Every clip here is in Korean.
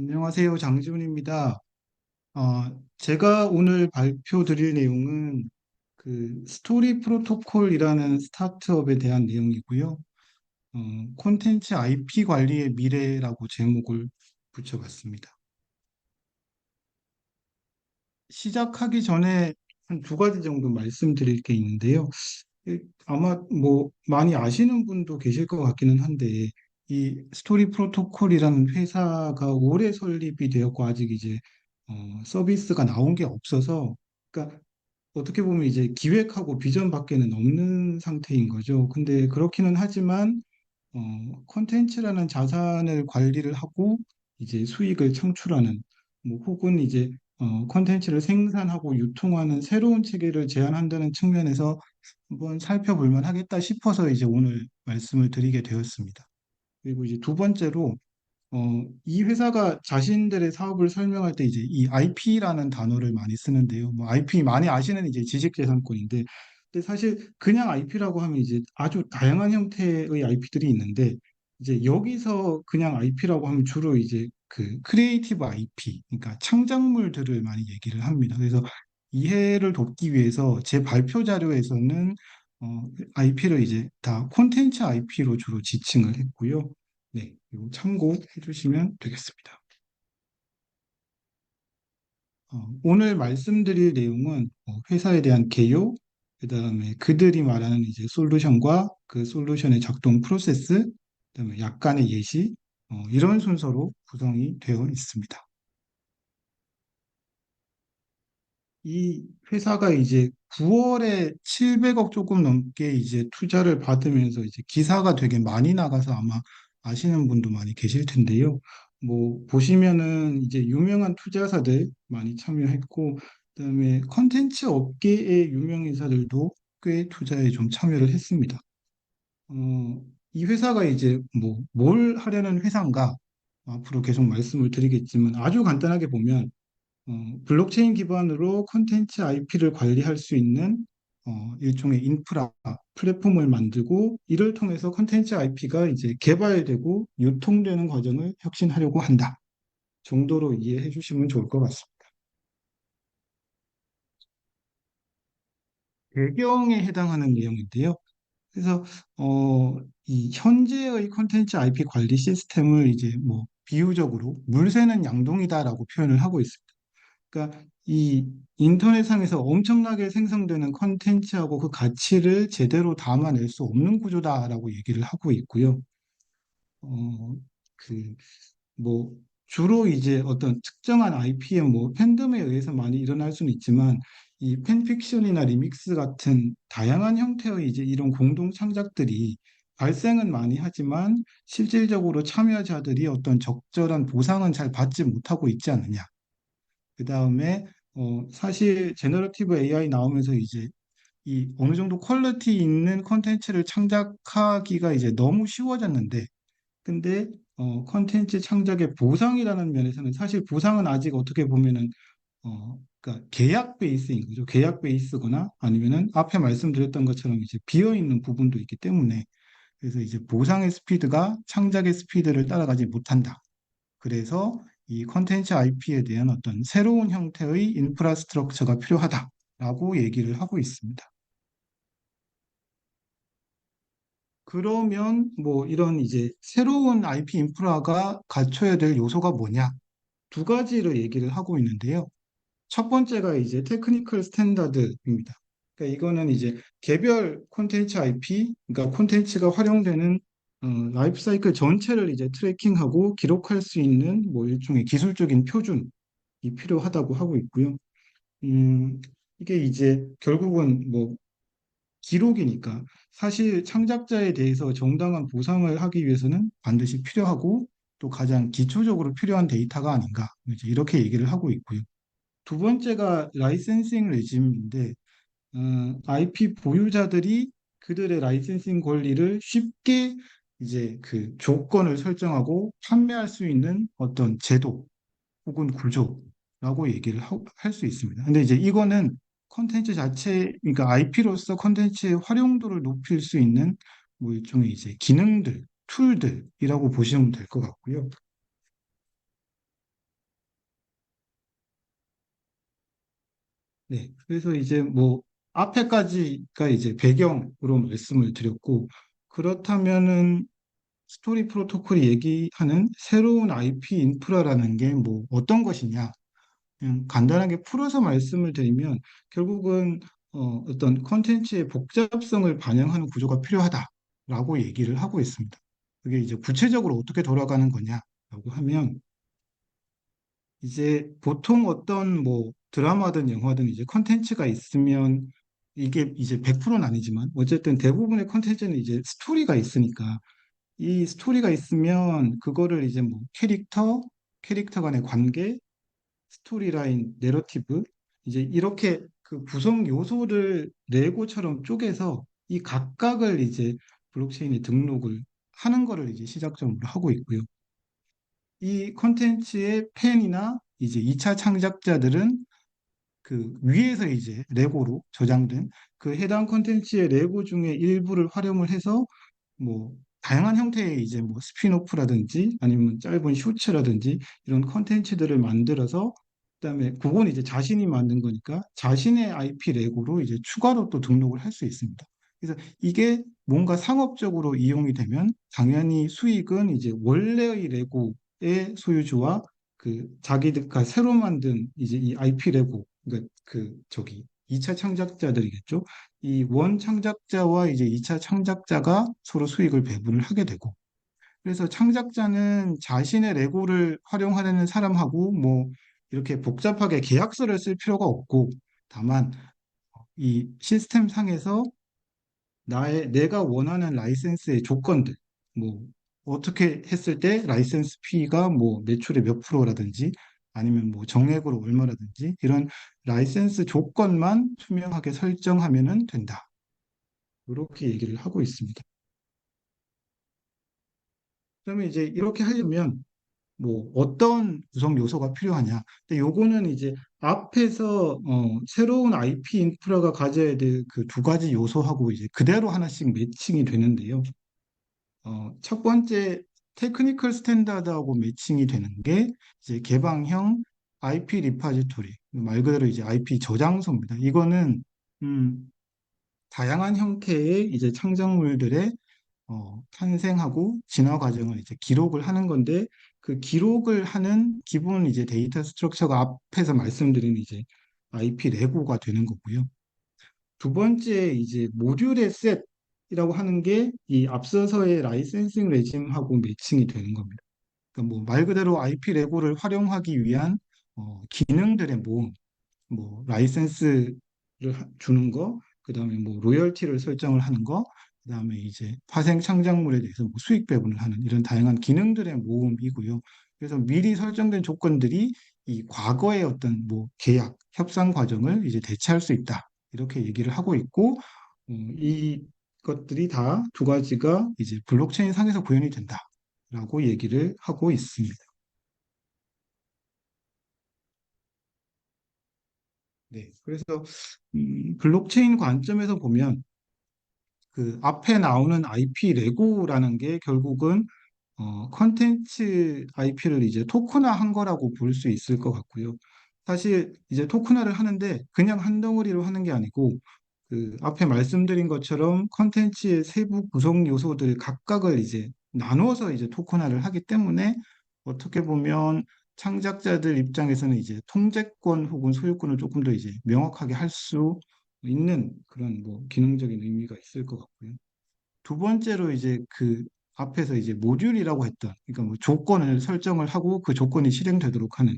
안녕하세요. 장지훈입니다. 제가 오늘 발표 드릴 내용은 그 스토리 프로토콜이라는 스타트업에 대한 내용이고요. 콘텐츠 IP 관리의 미래라고 제목을 붙여봤습니다. 시작하기 전에 한 두 가지 정도 말씀드릴 게 있는데요. 아마 뭐 많이 아시는 분도 계실 것 같기는 한데, 이 스토리 프로토콜이라는 회사가 올해 설립이 되었고 아직 이제 서비스가 나온 게 없어서, 그러니까 어떻게 보면 이제 기획하고 비전밖에는 없는 상태인 거죠. 근데 그렇기는 하지만 콘텐츠라는 자산을 관리를 하고 이제 수익을 창출하는, 뭐 혹은 이제 콘텐츠를 생산하고 유통하는 새로운 체계를 제안한다는 측면에서 한번 살펴볼 만하겠다 싶어서 이제 오늘 말씀을 드리게 되었습니다. 그리고 이제 두 번째로 이 회사가 자신들의 사업을 설명할 때 이제 이 IP라는 단어를 많이 쓰는데요. 뭐 IP 많이 아시는 이제 지식재산권인데, 근데 사실 그냥 IP라고 하면 이제 아주 다양한 형태의 IP들이 있는데, 이제 여기서 그냥 IP라고 하면 주로 이제 그 크리에이티브 IP, 그러니까 창작물들을 많이 얘기를 합니다. 그래서 이해를 돕기 위해서 제 발표 자료에서는 IP를 이제 다 콘텐츠 IP로 주로 지칭을 했고요. 네, 이거 참고해 주시면 되겠습니다. 오늘 말씀드릴 내용은 회사에 대한 개요, 그다음에 그들이 말하는 이제 솔루션과 그 솔루션의 작동 프로세스, 그다음에 약간의 예시, 이런 순서로 구성이 되어 있습니다. 이 회사가 이제 9월에 700억 조금 넘게 이제 투자를 받으면서 이제 기사가 되게 많이 나가서 아마 아시는 분도 많이 계실 텐데요. 뭐 보시면은 이제 유명한 투자사들 많이 참여했고, 그다음에 컨텐츠 업계의 유명 인사들도 꽤 투자에 좀 참여를 했습니다. 이 회사가 이제 뭐 뭘 하려는 회사인가 앞으로 계속 말씀을 드리겠지만, 아주 간단하게 보면 블록체인 기반으로 콘텐츠 IP를 관리할 수 있는 일종의 인프라 플랫폼을 만들고, 이를 통해서 콘텐츠 IP가 이제 개발되고 유통되는 과정을 혁신하려고 한다 정도로 이해해 주시면 좋을 것 같습니다. 배경에 해당하는 내용인데요. 그래서 이 현재의 콘텐츠 IP 관리 시스템을 이제 뭐 비유적으로 물 새는 양동이다라고 표현을 하고 있습니다. 그러니까 이 인터넷상에서 엄청나게 생성되는 컨텐츠하고 그 가치를 제대로 담아낼 수 없는 구조다라고 얘기를 하고 있고요. 어, 그, 뭐, 주로 이제 어떤 특정한 IP의 뭐 팬덤에 의해서 많이 일어날 수는 있지만, 이 팬픽션이나 리믹스 같은 다양한 형태의 이제 이런 공동 창작들이 발생은 많이 하지만 실질적으로 참여자들이 어떤 적절한 보상은 잘 받지 못하고 있지 않느냐. 그 다음에 사실 제너러티브 AI 나오면서 이제 이 어느 정도 퀄리티 있는 콘텐츠를 창작하기가 이제 너무 쉬워졌는데, 근데 콘텐츠 창작의 보상이라는 면에서는 사실 보상은 아직 어떻게 보면은 그러니까 계약 베이스인 거죠. 계약 베이스거나 아니면은 앞에 말씀드렸던 것처럼 이제 비어 있는 부분도 있기 때문에, 그래서 이제 보상의 스피드가 창작의 스피드를 따라가지 못한다. 그래서 이 컨텐츠 IP에 대한 어떤 새로운 형태의 인프라스트럭처가 필요하다라고 얘기를 하고 있습니다. 그러면 뭐 이런 이제 새로운 IP 인프라가 갖춰야 될 요소가 뭐냐? 두 가지를 얘기를 하고 있는데요. 첫 번째가 이제 테크니컬 스탠다드입니다. 그러니까 이거는 이제 개별 콘텐츠 IP, 그러니까 콘텐츠가 활용되는 라이프 사이클 전체를 이제 트래킹하고 기록할 수 있는 뭐 일종의 기술적인 표준이 필요하다고 하고 있고요. 음, 이게 이제 결국은 뭐 기록이니까 사실 창작자에 대해서 정당한 보상을 하기 위해서는 반드시 필요하고 또 가장 기초적으로 필요한 데이터가 아닌가, 이제 이렇게 얘기를 하고 있고요. 두 번째가 라이센싱 레짐인데, IP 보유자들이 그들의 라이센싱 권리를 쉽게 이제 그 조건을 설정하고 판매할 수 있는 어떤 제도 혹은 구조라고 얘기를 할 수 있습니다. 근데 이제 이거는 컨텐츠 자체, 그러니까 IP로서 컨텐츠의 활용도를 높일 수 있는 뭐 일종의 이제 기능들, 툴들이라고 보시면 될 것 같고요. 네. 그래서 이제 뭐 앞에까지가 이제 배경으로 말씀을 드렸고, 그렇다면은 스토리 프로토콜이 얘기하는 새로운 IP 인프라라는 게 뭐 어떤 것이냐? 그냥 간단하게 풀어서 말씀을 드리면 결국은 어떤 컨텐츠의 복잡성을 반영하는 구조가 필요하다라고 얘기를 하고 있습니다. 그게 이제 구체적으로 어떻게 돌아가는 거냐라고 하면 이제 보통 어떤 뭐 드라마든 영화든 이제 컨텐츠가 있으면 이게 이제 100%는 아니지만 어쨌든 대부분의 컨텐츠는 이제 스토리가 있으니까 이 스토리가 있으면 그거를 이제 뭐 캐릭터 간의 관계, 스토리라인, 내러티브 이제 이렇게 그 구성 요소를 레고처럼 쪼개서 이 각각을 이제 블록체인에 등록을 하는 거를 이제 시작점으로 하고 있고요. 이 콘텐츠의 팬이나 이제 2차 창작자들은 그 위에서 이제 레고로 저장된 그 해당 콘텐츠의 레고 중에 일부를 활용을 해서 뭐 다양한 형태의 이제 뭐 스피노프라든지 아니면 짧은 쇼츠라든지 이런 컨텐츠들을 만들어서 그다음에 그건 이제 자신이 만든 거니까 자신의 IP 레고로 이제 추가로 또 등록을 할 수 있습니다. 그래서 이게 뭔가 상업적으로 이용이 되면 당연히 수익은 이제 원래의 레고의 소유주와 그 자기들가 새로 만든 이제 이 IP 레고 그러니까 그 저기 2차 창작자들이겠죠. 이 원 창작자와 이제 2차 창작자가 서로 수익을 배분을 하게 되고, 그래서 창작자는 자신의 레고를 활용하려는 사람하고 뭐 이렇게 복잡하게 계약서를 쓸 필요가 없고, 다만 이 시스템 상에서 내가 원하는 라이센스의 조건들, 뭐 어떻게 했을 때 라이센스 피가 뭐 매출의 몇 프로라든지 아니면 뭐 정액으로 얼마라든지 이런 라이센스 조건만 투명하게 설정하면은 된다. 이렇게 얘기를 하고 있습니다. 그러면 이제 이렇게 하려면 뭐 어떤 구성 요소가 필요하냐? 근데 요거는 이제 앞에서 새로운 IP 인프라가 가져야 될 그 두 가지 요소하고 이제 그대로 하나씩 매칭이 되는데요. 첫 번째 테크니컬 스탠다드하고 매칭이 되는 게 이제 개방형 IP 리파지토리 말 그대로 이제 IP 저장소입니다. 이거는 음, 다양한 형태의 이제 창작물들의 탄생하고 진화 과정을 이제 기록을 하는 건데 그 기록을 하는 기본 이제 데이터 스트럭처가 앞에서 말씀드린 이제 IP 레고가 되는 거고요. 두 번째 이제 모듈의 셋이라고 하는 게 이 앞서서의 라이센싱 레짐하고 매칭이 되는 겁니다. 그러니까 뭐 말 그대로 IP 레고를 활용하기 위한 기능들의 모음, 뭐 라이센스를 주는 거, 그다음에 뭐 로열티를 설정을 하는 거, 그다음에 이제 파생 창작물에 대해서 뭐 수익 배분을 하는 이런 다양한 기능들의 모음이고요. 그래서 미리 설정된 조건들이 이 과거의 어떤 뭐 계약, 협상 과정을 이제 대체할 수 있다. 이렇게 얘기를 하고 있고, 이 것들이 다 두 가지가 이제 블록체인 상에서 구현이 된다라고 얘기를 하고 있습니다. 네. 그래서 블록체인 관점에서 보면 그 앞에 나오는 IP 레고라는 게 결국은 컨텐츠 IP를 이제 토큰화한 거라고 볼 수 있을 것 같고요. 사실 이제 토큰화를 하는데 그냥 한 덩어리로 하는 게 아니고 그 앞에 말씀드린 것처럼 컨텐츠의 세부 구성 요소들 각각을 이제 나누어서 이제 토큰화를 하기 때문에 어떻게 보면 창작자들 입장에서는 이제 통제권 혹은 소유권을 조금 더 이제 명확하게 할 수 있는 그런 뭐 기능적인 의미가 있을 것 같고요. 두 번째로 이제 그 앞에서 이제 모듈이라고 했던, 그러니까 뭐 조건을 설정을 하고 그 조건이 실행되도록 하는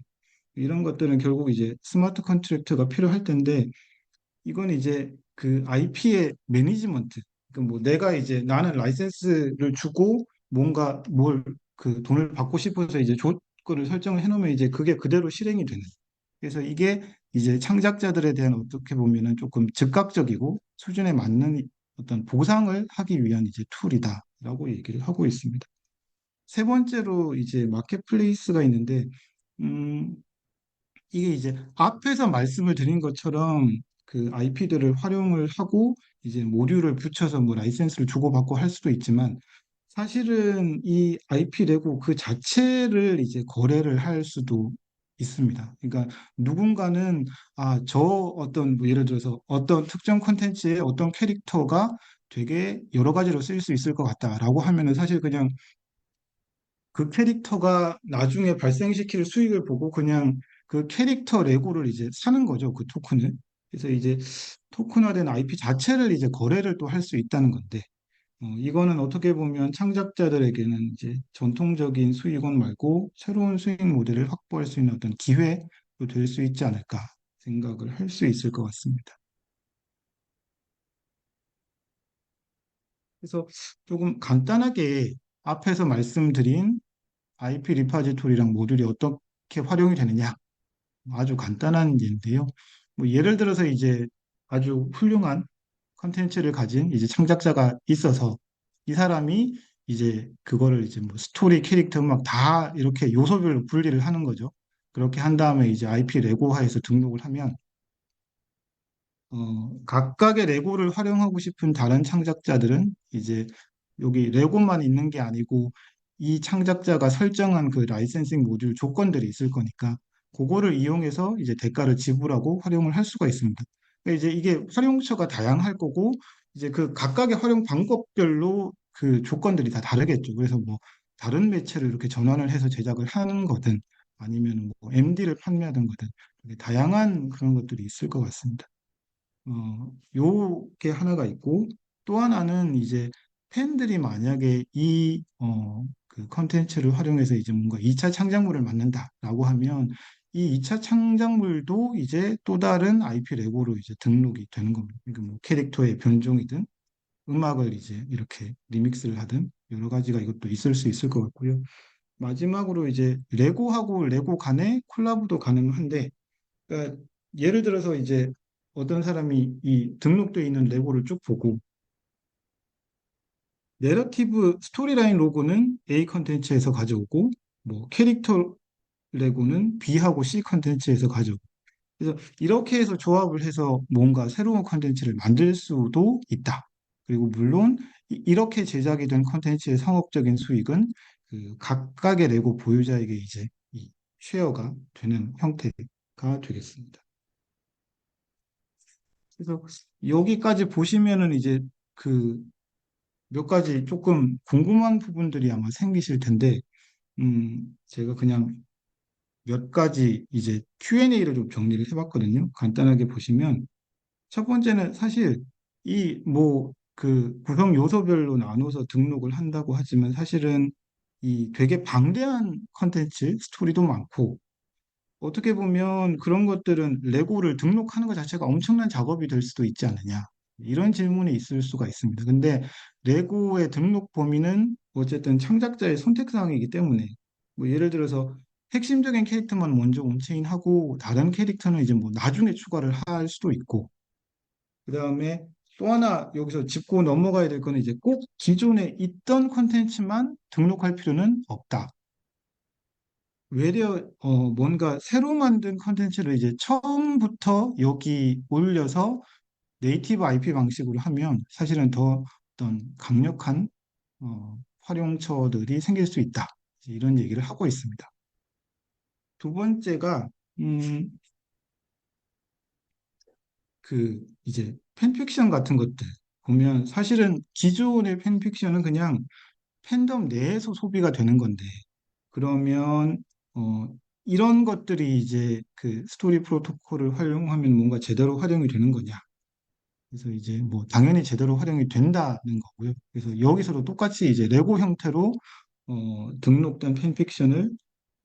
이런 것들은 결국 이제 스마트 컨트랙트가 필요할 텐데 이건 이제 그 IP의 매니지먼트, 그러니까 뭐 내가 이제 나는 라이센스를 주고 뭔가 뭘 그 돈을 받고 싶어서 이제 조건을 설정을 해놓으면 이제 그게 그대로 실행이 되는. 그래서 이게 이제 창작자들에 대한 어떻게 보면은 조금 즉각적이고 수준에 맞는 어떤 보상을 하기 위한 이제 툴이다라고 얘기를 하고 있습니다. 세 번째로 이제 마켓플레이스가 있는데, 음, 이게 이제 앞에서 말씀을 드린 것처럼 그 IP들을 활용을 하고 이제 모듈을 붙여서 뭐 라이센스를 주고받고 할 수도 있지만 사실은 이 IP 레고 그 자체를 이제 거래를 할 수도 있습니다. 그러니까 누군가는 저 어떤 뭐 예를 들어서 어떤 특정 콘텐츠의 어떤 캐릭터가 되게 여러 가지로 쓰일 수 있을 것 같다라고 하면은 사실 그냥 그 캐릭터가 나중에 발생시킬 수익을 보고 그냥 그 캐릭터 레고를 이제 사는 거죠. 그 토큰을. 그래서 이제 토큰화된 IP 자체를 이제 거래를 또 할 수 있다는 건데, 이거는 어떻게 보면 창작자들에게는 이제 전통적인 수익원 말고 새로운 수익 모델을 확보할 수 있는 어떤 기회도 될 수 있지 않을까 생각을 할 수 있을 것 같습니다. 그래서 조금 간단하게 앞에서 말씀드린 IP 리파지토리랑 모듈이 어떻게 활용이 되느냐 아주 간단한 예인데요. 뭐 예를 들어서 이제 아주 훌륭한 컨텐츠를 가진 이제 창작자가 있어서 이 사람이 이제 그거를 이제 뭐 스토리, 캐릭터, 막 다 이렇게 요소별로 분리를 하는 거죠. 그렇게 한 다음에 이제 IP 레고화해서 등록을 하면 각각의 레고를 활용하고 싶은 다른 창작자들은 이제 여기 레고만 있는 게 아니고 이 창작자가 설정한 그 라이센싱 모듈 조건들이 있을 거니까 그거를 이용해서 이제 대가를 지불하고 활용을 할 수가 있습니다. 그러니까 이제 이게 활용처가 다양할 거고 이제 그 각각의 활용 방법별로 그 조건들이 다 다르겠죠. 그래서 뭐 다른 매체를 이렇게 전환을 해서 제작을 하는 거든 아니면 뭐 MD를 판매하는 거든 되게 다양한 그런 것들이 있을 것 같습니다. 요게 하나가 있고, 또 하나는 이제 팬들이 만약에 그 컨텐츠를 활용해서 이제 뭔가 2차 창작물을 만든다라고 하면 이 2차 창작물도 이제 또 다른 IP 레고로 이제 등록이 되는 겁니다. 그러니까 뭐 캐릭터의 변종이든 음악을 이제 이렇게 리믹스를 하든 여러 가지가 이것도 있을 수 있을 것 같고요. 마지막으로 이제 레고하고 레고 간의 콜라보도 가능한데 그러니까 예를 들어서 이제 어떤 사람이 이 등록되어 있는 레고를 쭉 보고 내러티브 스토리라인 로고는 A 컨텐츠에서 가져오고 뭐 캐릭터 레고는 B하고 C 컨텐츠에서 가져오고 그래서 이렇게 해서 조합을 해서 뭔가 새로운 컨텐츠를 만들 수도 있다. 그리고 물론 이렇게 제작이 된 컨텐츠의 상업적인 수익은 그 각각의 레고 보유자에게 이제 이 쉐어가 되는 형태가 되겠습니다. 그래서 여기까지 보시면은 이제 그 몇 가지 조금 궁금한 부분들이 아마 생기실 텐데, 제가 그냥 몇 가지 이제 Q&A를 좀 정리를 해봤거든요. 간단하게 보시면, 첫 번째는 사실 이 뭐 그 구성 요소별로 나눠서 등록을 한다고 하지만 사실은 이 되게 방대한 컨텐츠, 스토리도 많고, 어떻게 보면 그런 것들은 레고를 등록하는 것 자체가 엄청난 작업이 될 수도 있지 않느냐. 이런 질문이 있을 수가 있습니다. 근데 레고의 등록 범위는 어쨌든 창작자의 선택 사항이기 때문에 뭐 예를 들어서 핵심적인 캐릭터만 먼저 온체인하고 다른 캐릭터는 이제 뭐 나중에 추가를 할 수도 있고 그다음에 또 하나 여기서 짚고 넘어가야 될 거는 이제 꼭 기존에 있던 콘텐츠만 등록할 필요는 없다. 외려 뭔가 새로 만든 컨텐츠를 이제 처음부터 여기 올려서 네이티브 IP 방식으로 하면 사실은 더 어떤 강력한 활용처들이 생길 수 있다. 이런 얘기를 하고 있습니다. 두 번째가 음, 그 이제 팬픽션 같은 것들 보면 사실은 기존의 팬픽션은 그냥 팬덤 내에서 소비가 되는 건데 그러면 어, 이런 것들이 이제 그 스토리 프로토콜을 활용하면 뭔가 제대로 활용이 되는 거냐? 그래서 이제 뭐 당연히 제대로 활용이 된다는 거고요. 그래서 여기서도 똑같이 이제 레고 형태로 등록된 팬픽션을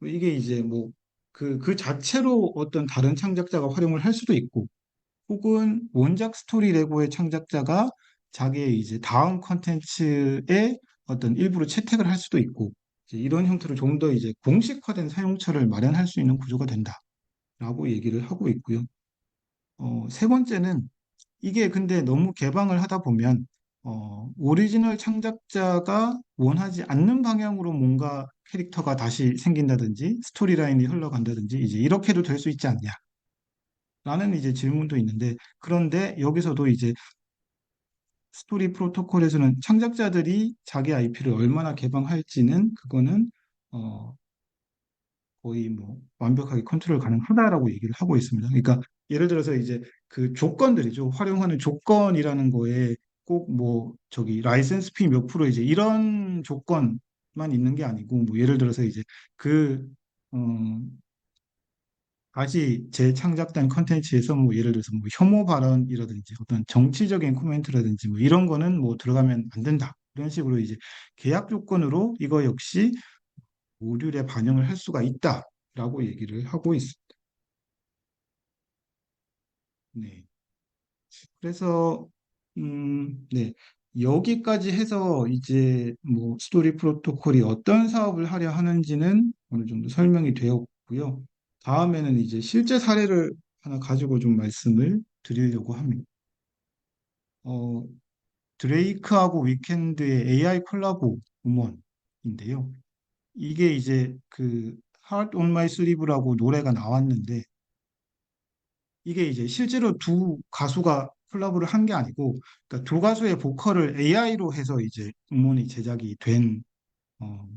이게 이제 뭐 그 자체로 어떤 다른 창작자가 활용을 할 수도 있고 혹은 원작 스토리 레고의 창작자가 자기의 이제 다음 컨텐츠에 어떤 일부를 채택을 할 수도 있고 이제 이런 형태로 좀 더 이제 공식화된 사용처를 마련할 수 있는 구조가 된다라고 얘기를 하고 있고요. 세 번째는 이게 근데 너무 개방을 하다 보면 오리지널 창작자가 원하지 않는 방향으로 뭔가 캐릭터가 다시 생긴다든지 스토리라인이 흘러간다든지 이제 이렇게도 될 수 있지 않냐? 라는 이제 질문도 있는데 그런데 여기서도 이제 스토리 프로토콜에서는 창작자들이 자기 IP를 얼마나 개방할지는 그거는 어, 거의 뭐 완벽하게 컨트롤 가능하다라고 얘기를 하고 있습니다. 그러니까 예를 들어서 이제 그 조건들이죠. 활용하는 조건이라는 거에 꼭 뭐 저기 라이센스 피 몇 프로 이제 이런 조건만 있는 게 아니고 뭐 예를 들어서 이제 그 어, 다시 재창작된 컨텐츠에서 뭐 예를 들어서 뭐 혐오 발언이라든지 어떤 정치적인 코멘트라든지 뭐 이런 거는 뭐 들어가면 안 된다. 이런 식으로 이제 계약 조건으로 이거 역시 모듈에 반영을 할 수가 있다라고 얘기를 하고 있습니다. 네. 그래서 네. 여기까지 해서 이제 뭐 스토리 프로토콜이 어떤 사업을 하려 하는지는 어느 정도 설명이 되었고요. 다음에는 이제 실제 사례를 하나 가지고 좀 말씀을 드리려고 합니다. 어, 드레이크하고 위켄드의 AI 콜라보 음원인데요. 이게 이제 그 Heart on My Sleeve라고 노래가 나왔는데 이게 이제 실제로 두 가수가 콜라보를 한 게 아니고 그러니까 두 가수의 보컬을 AI로 해서 이제 음원이 제작이 된 어,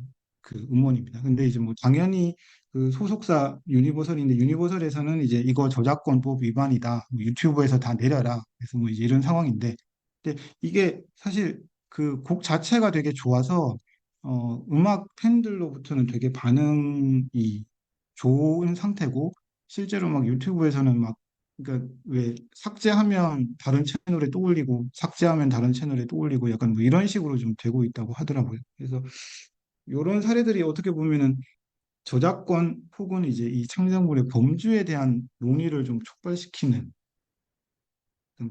그 음원입니다. 근데 이제 뭐 당연히 그 소속사 유니버설인데 유니버설에서는 이제 이거 저작권법 위반이다. 뭐 유튜브에서 다 내려라. 그래서 뭐 이제 이런 상황인데 근데 이게 사실 그 곡 자체가 되게 좋아서 음악 팬들로부터는 되게 반응이 좋은 상태고 실제로 막 유튜브에서는 막 그러니까 왜 삭제하면 다른 채널에 또 올리고 삭제하면 다른 채널에 또 올리고 약간 뭐 이런 식으로 좀 되고 있다고 하더라고요. 그래서 이런 사례들이 어떻게 보면은 저작권 혹은 이제 이 창작물의 범주에 대한 논의를 좀 촉발시키는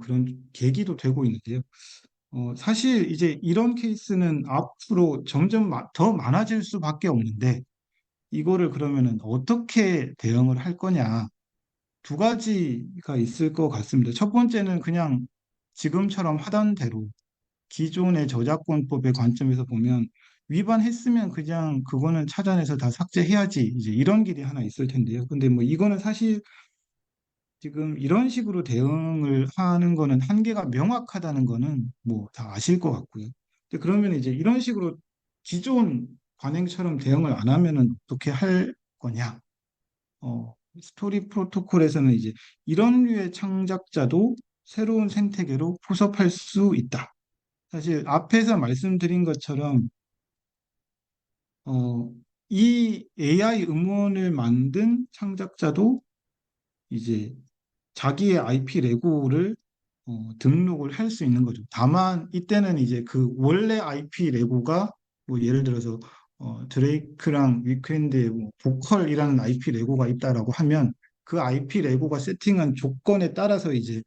그런 계기도 되고 있는데요. 사실 이제 이런 케이스는 앞으로 점점 더 많아질 수밖에 없는데 이거를 그러면은 어떻게 대응을 할 거냐? 두 가지가 있을 것 같습니다. 첫 번째는 그냥 지금처럼 하던 대로 기존의 저작권법의 관점에서 보면 위반했으면 그냥 그거는 찾아내서 다 삭제해야지. 이제 이런 길이 하나 있을 텐데요. 근데 뭐 이거는 사실 지금 이런 식으로 대응을 하는 거는 한계가 명확하다는 거는 뭐 다 아실 것 같고요. 근데 그러면 이제 이런 식으로 기존 관행처럼 대응을 안 하면은 어떻게 할 거냐? 스토리 프로토콜에서는 이제 이런 류의 창작자도 새로운 생태계로 포섭할 수 있다. 사실 앞에서 말씀드린 것처럼 어, 이 AI 음원을 만든 창작자도 이제 자기의 IP 레고를 등록을 할 수 있는 거죠. 다만 이때는 이제 그 원래 IP 레고가 뭐 예를 들어서 드레이크랑 위켄드의 뭐 보컬이라는 IP 레고가 있다라고 하면 그 IP 레고가 세팅한 조건에 따라서 이제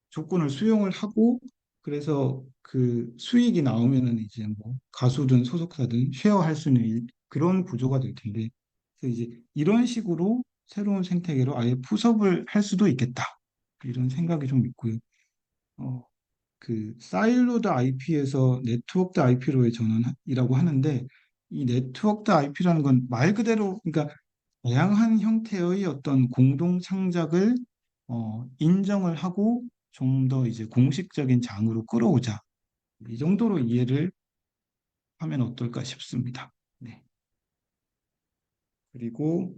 조건을 수용을 하고 그래서 그 수익이 나오면은 이제 뭐 가수든 소속사든 쉐어할 수 있는 그런 구조가 될 텐데 그래서 이제 이런 식으로 새로운 생태계로 아예 푸섭을 할 수도 있겠다 이런 생각이 좀 있고요. 어, 그 사일로드 IP에서 네트워크드 IP로의 전환이라고 하는데 이 네트워크드 IP라는 건 말 그대로 그러니까 다양한 형태의 어떤 공동 창작을 인정을 하고 좀 더 이제 공식적인 장으로 끌어오자. 이 정도로 이해를 하면 어떨까 싶습니다. 네. 그리고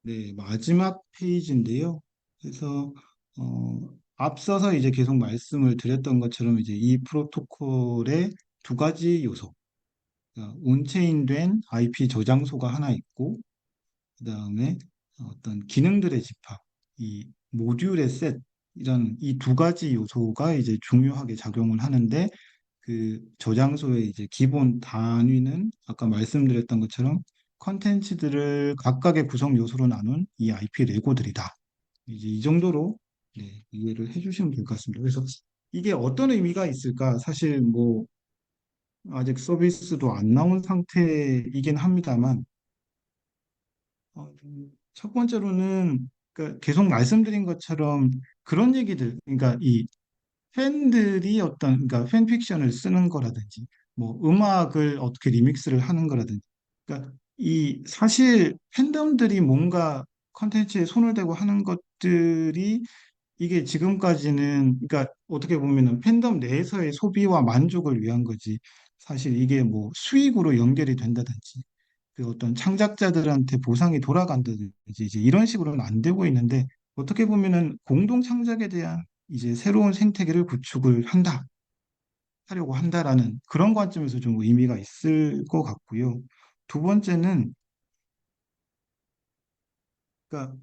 네, 마지막 페이지인데요. 그래서 앞서서 이제 계속 말씀을 드렸던 것처럼 이제 이 프로토콜의 두 가지 요소, 그러니까 온체인된 IP 저장소가 하나 있고 그다음에 어떤 기능들의 집합, 이 모듈의 셋 이런 이 두 가지 요소가 이제 중요하게 작용을 하는데 그 저장소의 이제 기본 단위는 아까 말씀드렸던 것처럼 컨텐츠들을 각각의 구성 요소로 나눈 이 IP 레고들이다. 이제 이 정도로 네, 이해를 해주시면 될 것 같습니다. 그래서 이게 어떤 의미가 있을까? 사실 뭐 아직 서비스도 안 나온 상태이긴 합니다만 첫 번째로는 그러니까 계속 말씀드린 것처럼 그런 얘기들, 그러니까 이 팬들이 어떤 그러니까 팬픽션을 쓰는 거라든지 뭐 음악을 어떻게 리믹스를 하는 거라든지 그러니까 이 사실 팬덤들이 뭔가 컨텐츠에 손을 대고 하는 것들이 이게 지금까지는 그러니까 어떻게 보면은 팬덤 내에서의 소비와 만족을 위한 거지 사실 이게 뭐 수익으로 연결이 된다든지 그 어떤 창작자들한테 보상이 돌아간다든지 이제 이런 식으로는 안 되고 있는데 어떻게 보면은 공동 창작에 대한 이제 새로운 생태계를 구축을 하려고 한다라는 그런 관점에서 좀 의미가 있을 것 같고요. 두 번째는 그러니까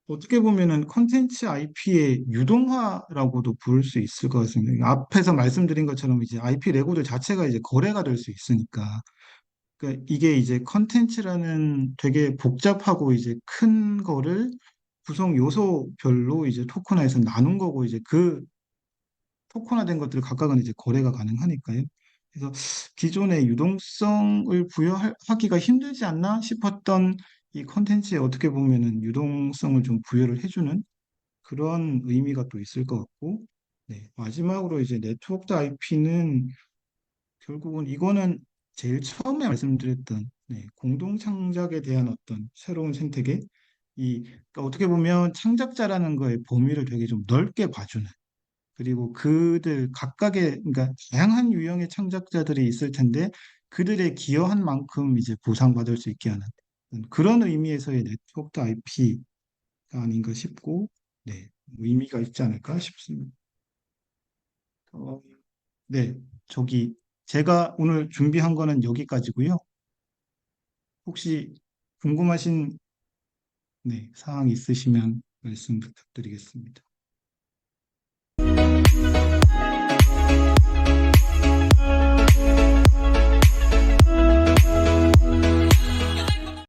어떻게 보면은 컨텐츠 IP의 유동화라고도 부를 수 있을 것 같습니다. 앞에서 말씀드린 것처럼 이제 IP 레고들 자체가 이제 거래가 될 수 있으니까 그러니까 이게 이제 컨텐츠라는 되게 복잡하고 이제 큰 거를 구성 요소별로 이제 토큰화해서 나눈 거고 이제 그 토큰화된 것들 각각은 이제 거래가 가능하니까요. 그래서 기존의 유동성을 부여하기가 힘들지 않나 싶었던 이 컨텐츠에 어떻게 보면은 유동성을 좀 부여를 해주는 그런 의미가 또 있을 것 같고, 네, 마지막으로 이제 네트워크 IP는 결국은 이거는 제일 처음에 말씀드렸던 네, 공동 창작에 대한 어떤 새로운 생태계, 그러니까 어떻게 보면 창작자라는 거의 범위를 되게 좀 넓게 봐주는 그리고 그들 각각의 그러니까 다양한 유형의 창작자들이 있을 텐데 그들의 기여한 만큼 이제 보상받을 수 있게 하는 그런 의미에서의 네트워크 IP가 아닌가 싶고, 네, 의미가 있지 않을까 싶습니다. 어, 네, 저기 제가 오늘 준비한 거는 여기까지고요. 혹시 궁금하신 네, 사항 있으시면 말씀 부탁드리겠습니다.